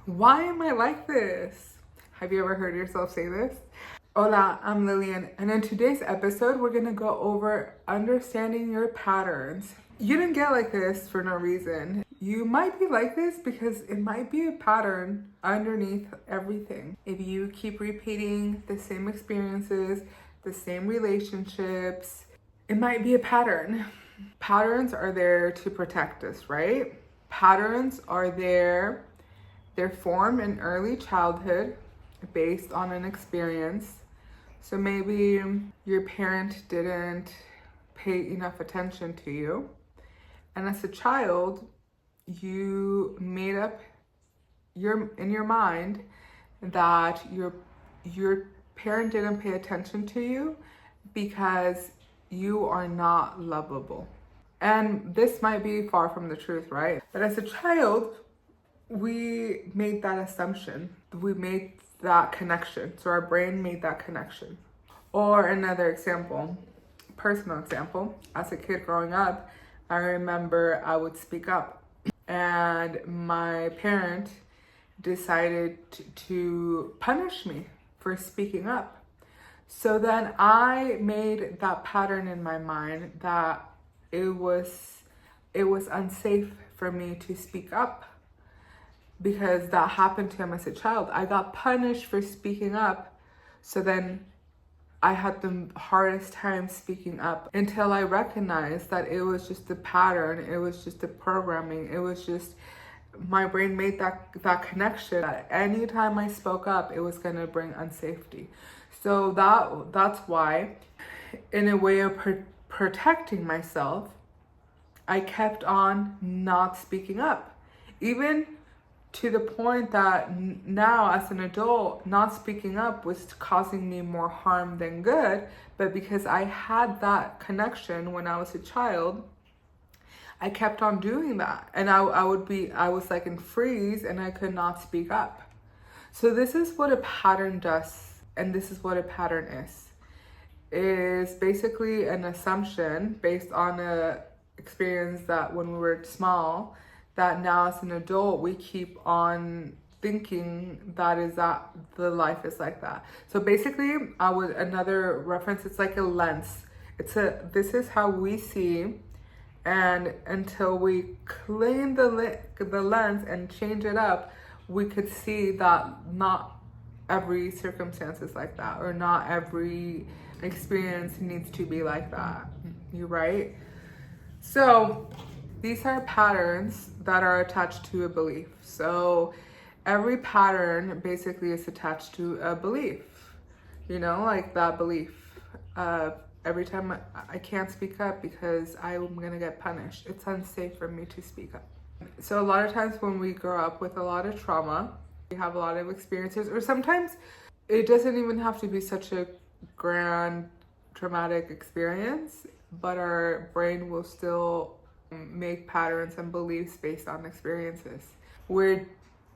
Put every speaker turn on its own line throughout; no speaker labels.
Why am I like this? Have you ever heard yourself say this? Hola, I'm Lillian, and in today's episode, we're gonna go over understanding your patterns. You didn't get like this for no reason. You might be like this because it might be a pattern underneath everything. If you keep repeating the same experiences, the same relationships, it might be a pattern. Patterns are there to protect us, right? Patterns are there. They're formed in early childhood based on an experience. So maybe your parent didn't pay enough attention to you. And as a child, you made up in your mind that your parent didn't pay attention to you because you are not lovable. And this might be far from the truth, right? But as a child, we made that assumption. We made that connection. So our brain made that connection. Or another example, personal example, as a kid growing up, I remember I would speak up and my parent decided to punish me for speaking up. So then I made that pattern in my mind that it was unsafe for me to speak up because that happened to him as a child. I got punished for speaking up. So then I had the hardest time speaking up until I recognized that it was just a pattern. It was just a programming. It was just my brain made that connection that anytime I spoke up, it was going to bring unsafety. So that's why, in a way of protecting myself, I kept on not speaking up. Even to the point that now as an adult, not speaking up was causing me more harm than good. But because I had that connection when I was a child, I kept on doing that. And I was like in freeze and I could not speak up. So this is what a pattern does. And this is what a pattern is basically an assumption based on a experience that when we were small, that now as an adult we keep on thinking that the life is like that. So basically, another reference, it's like a lens. This is how we see, and until we clean the lens and change it up, we could see that not every circumstance is like that, or not every experience needs to be like that. You right? So these are patterns that are attached to a belief. So every pattern basically is attached to a belief. Like that belief. Every time I can't speak up because I'm gonna get punished. It's unsafe for me to speak up. So a lot of times when we grow up with a lot of trauma, we have a lot of experiences, or sometimes it doesn't even have to be such a grand traumatic experience, but our brain will still make patterns and beliefs based on experiences. We're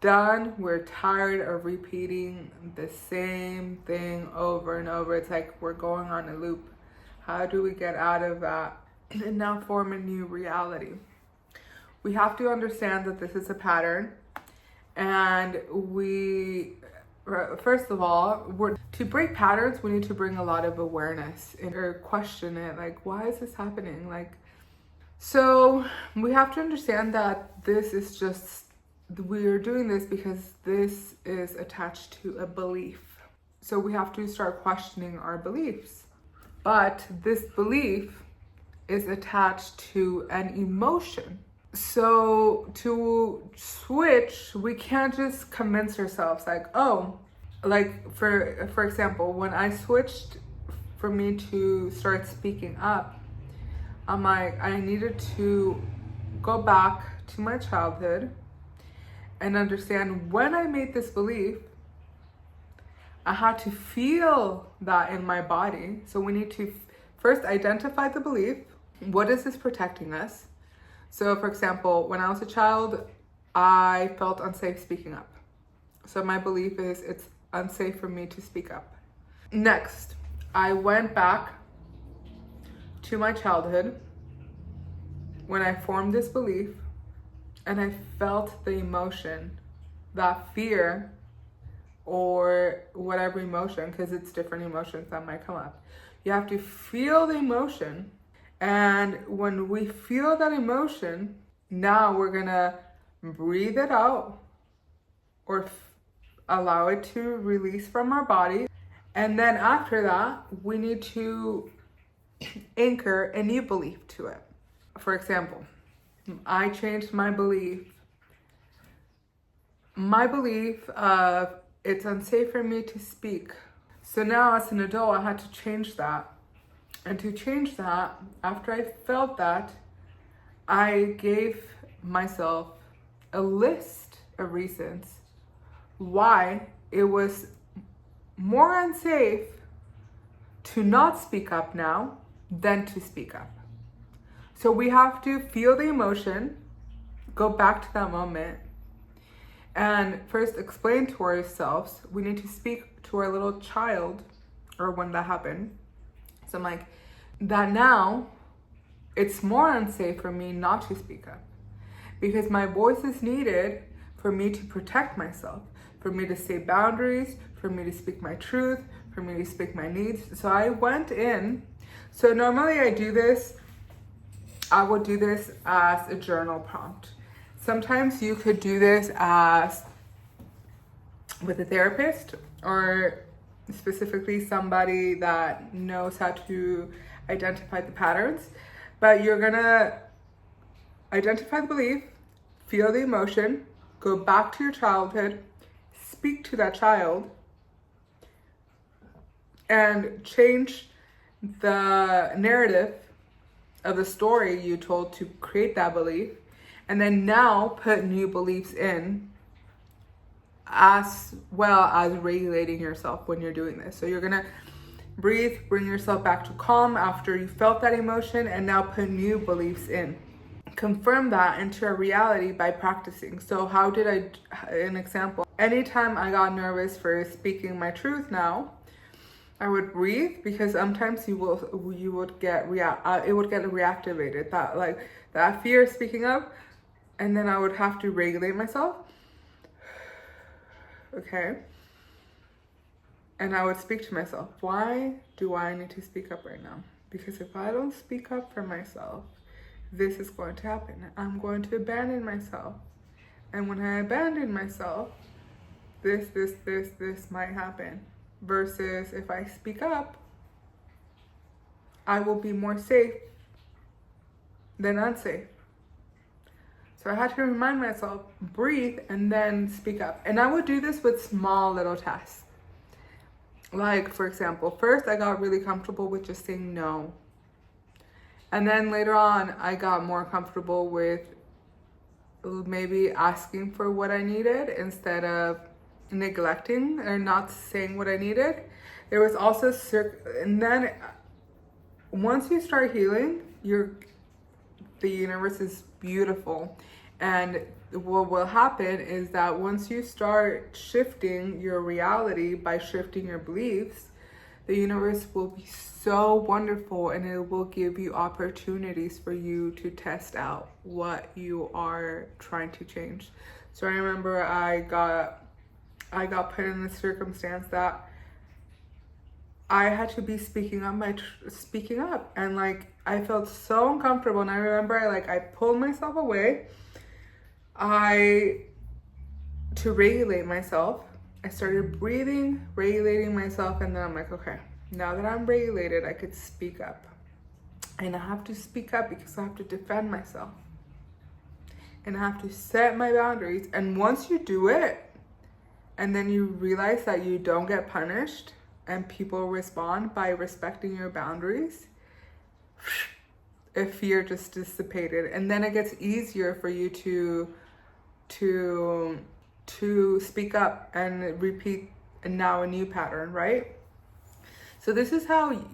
tired of repeating the same thing over and over. It's like we're going on a loop. How do we get out of that and now form a new reality? We have to understand that this is a pattern, and first of all, to break patterns, we need to bring a lot of awareness or question it, like, why is this happening? So we have to understand that we're doing this because this is attached to a belief. So we have to start questioning our beliefs. But this belief is attached to an emotion. So to switch, we can't just convince ourselves for example, when I switched for me to start speaking up, I'm like, I needed to go back to my childhood and understand when I made this belief, I had to feel that in my body. So we need to first identify the belief. What is this protecting us? So for example, when I was a child, I felt unsafe speaking up. So my belief is it's unsafe for me to speak up. Next, I went back to my childhood when I formed this belief and I felt the emotion that fear or whatever emotion, because it's different emotions that might come up. You have to feel the emotion. And when we feel that emotion, now we're gonna breathe it out or allow it to release from our body. And then after that, we need to anchor a new belief to it. For example, I changed my belief. My belief of it's unsafe for me to speak. So now as an adult, I had to change that. And to change that, after I felt that, I gave myself a list of reasons why it was more unsafe to not speak up now than to speak up. So we have to feel the emotion, go back to that moment, and first explain to ourselves. We need to speak to our little child, or when that happened. So I'm like, that now it's more unsafe for me not to speak up because my voice is needed for me to protect myself, for me to say boundaries, for me to speak my truth, for me to speak my needs. So I went in. So normally I would do this as a journal prompt. Sometimes you could do this as with a therapist or specifically somebody that knows how to identify the patterns. But you're gonna identify the belief, feel the emotion, go back to your childhood, speak to that child, and change the narrative of the story you told to create that belief, and then now put new beliefs in, as well as regulating yourself when you're doing this. So you're gonna breathe, bring yourself back to calm after you felt that emotion, and now put new beliefs in. Confirm that into a reality by practicing. So how did an example, anytime I got nervous for speaking my truth now, I would breathe, because sometimes you would get it would get reactivated, that fear of speaking up, and then I would have to regulate myself. Okay. And I would speak to myself, why do I need to speak up right now? Because if I don't speak up for myself, this is going to happen. I'm going to abandon myself. And when I abandon myself, this might happen. Versus if I speak up, I will be more safe than unsafe. So I had to remind myself, breathe, and then speak up. And I would do this with small little tasks. Like, for example, first I got really comfortable with just saying no. And then later on, I got more comfortable with maybe asking for what I needed instead of neglecting or not saying what I needed. There was also, and then once you start healing, the universe is beautiful. And what will happen is that once you start shifting your reality by shifting your beliefs, the universe will be so wonderful, and it will give you opportunities for you to test out what you are trying to change. So I remember I got put in a circumstance that I had to be speaking up, and like I felt so uncomfortable. And I remember I pulled myself away. To regulate myself, I started breathing, regulating myself, and then I'm like, okay, now that I'm regulated, I could speak up. And I have to speak up because I have to defend myself. And I have to set my boundaries. And once you do it, and then you realize that you don't get punished and people respond by respecting your boundaries, if fear just dissipated. And then it gets easier for you to speak up and repeat now a new pattern, right? So this is how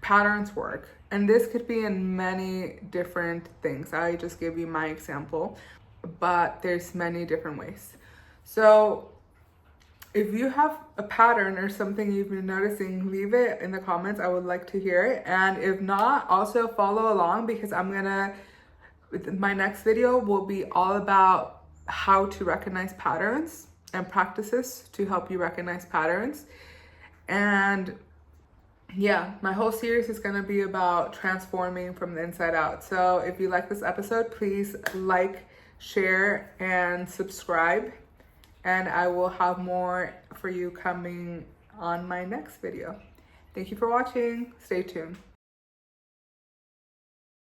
patterns work. And this could be in many different things. I just gave you my example, but there's many different ways. So if you have a pattern or something you've been noticing, leave it in the comments. I would like to hear it. And if not, also follow along, because my next video will be all about how to recognize patterns and practices to help you recognize patterns. And yeah, my whole series is going to be about transforming from the inside out. So if you like this episode, please like, share, and subscribe. And I will have more for you coming on my next video. Thank you for watching. Stay tuned.